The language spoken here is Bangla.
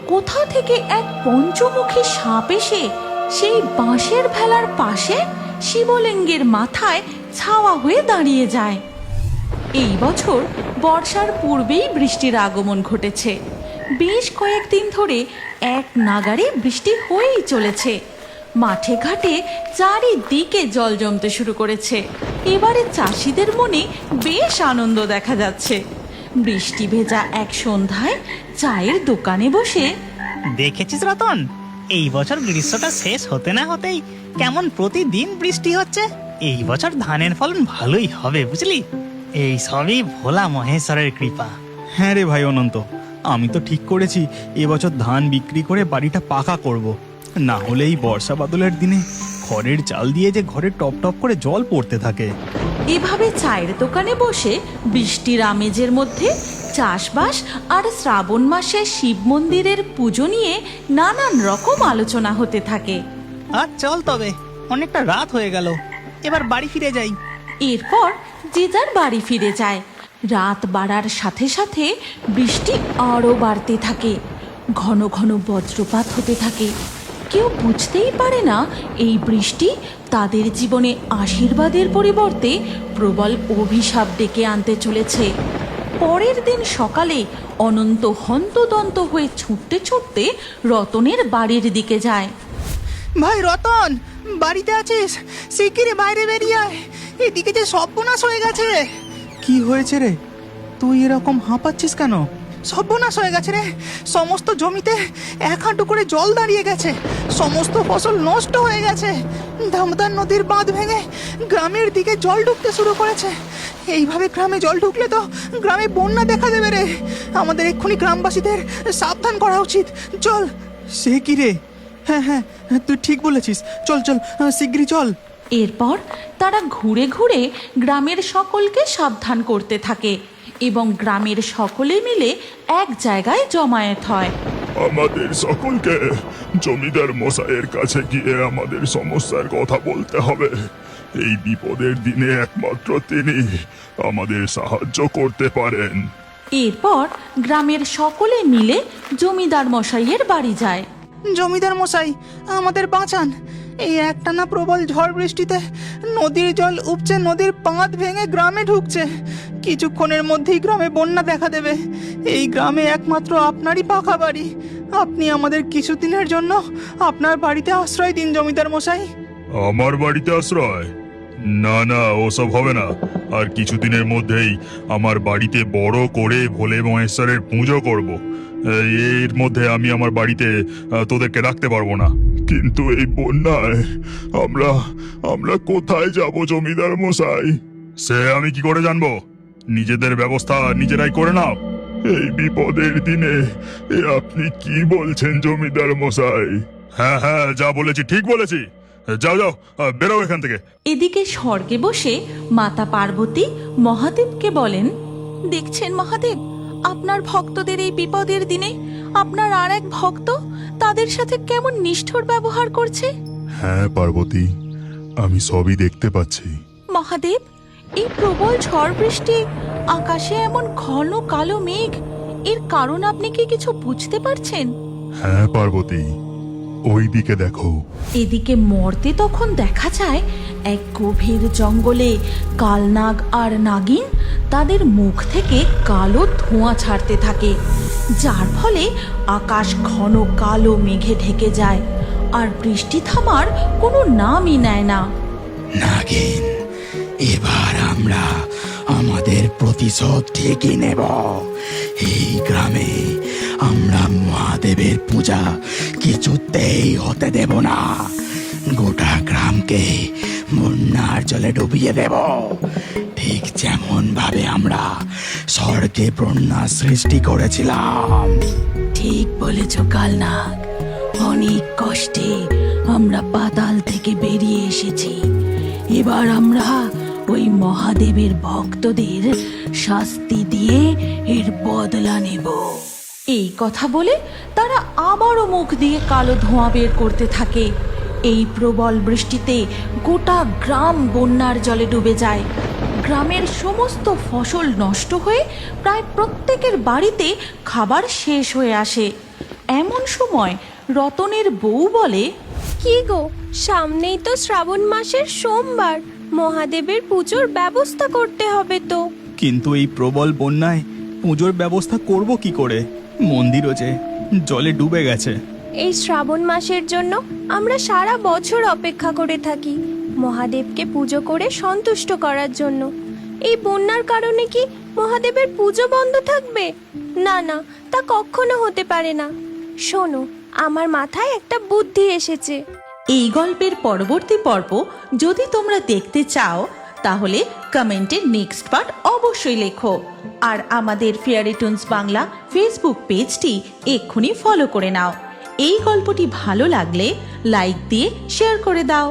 কোথা থেকে এক পঞ্চমুখী সাপ এসে সেই বাঁশের ভেলার পাশে শিবলিঙ্গের মাথায় ছাওয়া হয়ে দাঁড়িয়ে যায়। এই বছর বর্ষার পূর্বেই বৃষ্টির আগমন ঘটেছে। বেশ কয়েকদিন ধরে এক নাগাড়ে বৃষ্টি হয়েই চলেছে। মাঠে ঘাটে চারিদিকে জল জমতে শুরু করেছে। এবারে চাষিদের মনে বেশ আনন্দ দেখা যাচ্ছে। বৃষ্টি ভেজা এক সন্ধ্যায় চায়ের দোকানে বসে, দেখেছিস রতন, এই বছর গ্রীষ্মটা শেষ হতে না হতেই কেমন প্রতিদিন বৃষ্টি হচ্ছে। এই বছর ধানের ফলন ভালোই হবে বুঝলি। এই সবই ভোলা মহেশ্বরের কৃপা। হ্যাঁ রে ভাই অনন্ত, আমি তো ঠিক করেছি এবছর ধান বিক্রি করে বাড়িটা পাকা করব। না হলে এই বর্ষা বাদলের দিনে খড়ের চাল দিয়ে যে ঘরে টপ টপ করে জল পড়তে থাকে। এভাবে চায়ের দোকানে বসে বৃষ্টির আমেজের মধ্যে চাষবাস আর শ্রাবণ মাসে শিব মন্দিরের পুজো নিয়ে নানান রকম আলোচনা হতে থাকে। আর চল তবে, অনেকটা রাত হয়ে গেল, এবার বাড়ি ফিরে যাই। এরপর যে যার বাড়ি ফিরে যায়। রাত বাড়ার সাথে সাথে বৃষ্টি আরও বাড়তে থাকে। ঘন ঘন বজ্রপাত হতে থাকে। কেউ বুঝতেই পারে না এই বৃষ্টি তাদের জীবনে আশীর্বাদের পরিবর্তে প্রবল অভিশাপ ডেকে আনতে চলেছে। পরের দিন সকালে অনন্ত হন্তদন্ত হয়ে ছুটতে ছুটতে রতনের বাড়ির দিকে যায়। ভাই রতন, বাড়িতে আছিস? শিগগিরই বাইরে বেরিয়ে আয়, এদিকে যে সর্বনাশ হয়ে গেছে। কি হয়েছে রে, তুই এরকম হাঁপাচ্ছিস কেন? সর্বনাশ হয়ে গেছে রে, সমস্ত জমিতে 1 হাঁটু করে জল দাঁড়িয়ে গেছে, সমস্ত ফসল নষ্ট হয়ে গেছে। দামোদর নদীর বাঁধ ভেঙে গ্রামের দিকে জল ঢুকতে শুরু করেছে। এইভাবে গ্রামে জল ঢুকলে তো গ্রামে বন্যা দেখা দেবে রে। আমাদের এক্ষুনি গ্রামবাসীদের সাবধান করা উচিত। চল। সে কি রে? হ্যাঁ হ্যাঁ, তুই ঠিক বলেছিস, চল চল শিগগিরই চল। এরপর তারা ঘুরে ঘুরে গ্রামের সকলকে সাবধান করতে থাকে এবং গ্রামের সকলে মিলে এক জায়গায় জমায়েত হয়। আমাদের সকলকে জমিদার মশাইয়ের কাছে গিয়ে আমাদের সমস্যার কথা বলতে হবে। এই বিপদের দিনে একমাত্র তিনি আমাদের সাহায্য করতে পারেন। এরপর গ্রামের সকলে মিলে জমিদার মশাইয়ের বাড়ি যায়। জমিদার মশাই, আমাদের বাঁচান। এই একটানা প্রবল ঝড় বৃষ্টিতে নদীর জল উপচে নদীর বাঁধ ভেঙে গ্রামে ঢুকছে। কিছুক্ষণের মধ্যেই গ্রামে বন্যা দেখা দেবে। এই গ্রামে একমাত্র আপনারই পাকা বাড়ি। আপনি আমাদের কিছুদিনের জন্য আপনার বাড়িতে আশ্রয় দিন জমিদার মশাই। আমার বাড়িতে আশ্রয়? না না, ওসব হবে না। আর কিছুদিনের মধ্যেই আমার বাড়িতে বড় করে ভোলে মহেশ্বরের পুজো করব। এর মধ্যে আমি আমার বাড়িতে তোদেরকে রাখতে পারবো না। কিন্তু এই বন্যায় আমরা কোথায় যাব জমিদার মশাই? সে আমি কি করে জানবো? নিজেদের ব্যবস্থা নিজেরাই করে নাও। এই বিপদের দিনে আপনি কি বলছেন জমিদার মশাই? হ্যাঁ হ্যাঁ, যা বলেছি ঠিক বলেছি। যাও যাও, বেরো এখান থেকে। এদিকে স্বর্গে বসে মাতা পার্বতী মহাদেবকে বলেন, দেখছেন মহাদেব, আপনার ভক্তদের এই বিপদের দিনে আপনার আর এক ভক্ত তাদের সাথে কেমন নিষ্ঠুর ব্যবহার করছে। হ্যাঁ পার্বতী, আমি সবই দেখতে পাচ্ছি। মহাদেব, এই প্রবল ঝড় বৃষ্টি, আকাশে এমন ঘন কালো মেঘ, এর কারণ আপনি কি কিছু বুঝতে পারছেন? হ্যাঁ পার্বতী, ওই দিকে দেখো। এদিকে মর্তে তখন দেখা যায় এক গভীর জঙ্গলে কালনাগ আর নাগিন তাদের মুখ থেকে কালো ধোঁয়া ছাড়তে থাকে, যার ফলে আকাশ ঘন কালো মেঘে ঢেকে যায় আর বৃষ্টি থামার কোনো নামই নেয় না। নাগিন, এবার আমরা আমাদের প্রতিশোধ ঠিকই নেব। এই গ্রামে আমরা মহাদেবের পূজা কিছুতেই হতে দেব না। গোটা গ্রামকে বন্যার জলে ডুবিয়ে দেব, ঠিক যেমন ভাবে আমরা স্বর্গে বন্যা সৃষ্টি করেছিলাম। ঠিক বলেছ কালনাগ, অনেক কষ্টে আমরা পাতাল থেকে বেরিয়ে এসেছি। এবার আমরা ওই মহাদেবের ভক্তদের শাস্তি দিয়ে এর বদলা নেব। এই কথা বলে তারা আবারও মুখ দিয়ে কালো ধোঁয়া বের করতে থাকে। এই প্রবল বৃষ্টিতে গোটা গ্রাম বন্যার জলে ডুবে যায়। গ্রামের সমস্ত ফসল নষ্ট হয়ে প্রায় প্রত্যেকের বাড়িতে খাবার শেষ হয়ে আসে। এমন সময় রতনের বউ বলে, কি গো, সামনেই তো শ্রাবণ মাসের সোমবার, মহাদেবের পুজোর ব্যবস্থা করতে হবে তো। কিন্তু এই প্রবল বন্যায় পুজোর ব্যবস্থা করব কি করে? মন্দিরও যে জলে ডুবে গেছে। এই শ্রাবণ মাসের জন্য আমরা সারা বছর অপেক্ষা করে থাকি, মহাদেবকে পুজো করে সন্তুষ্ট করার জন্য। এই বন্যার কারণে কি মহাদেবের পুজো বন্ধ থাকবে? না না, তা কখনো হতে পারে না। শোনো, আমার মাথায় একটা বুদ্ধি এসেছে। এই গল্পের পরবর্তী পর্ব যদি তোমরা দেখতে চাও তাহলে কমেন্টে নেক্সট পার্ট অবশ্যই লেখো। আর আমাদের ফেয়ারি টুনস বাংলা ফেসবুক পেজটি এক্ষুনি ফলো করে নাও। এই গল্পটি ভালো লাগলে লাইক দিয়ে শেয়ার করে দাও।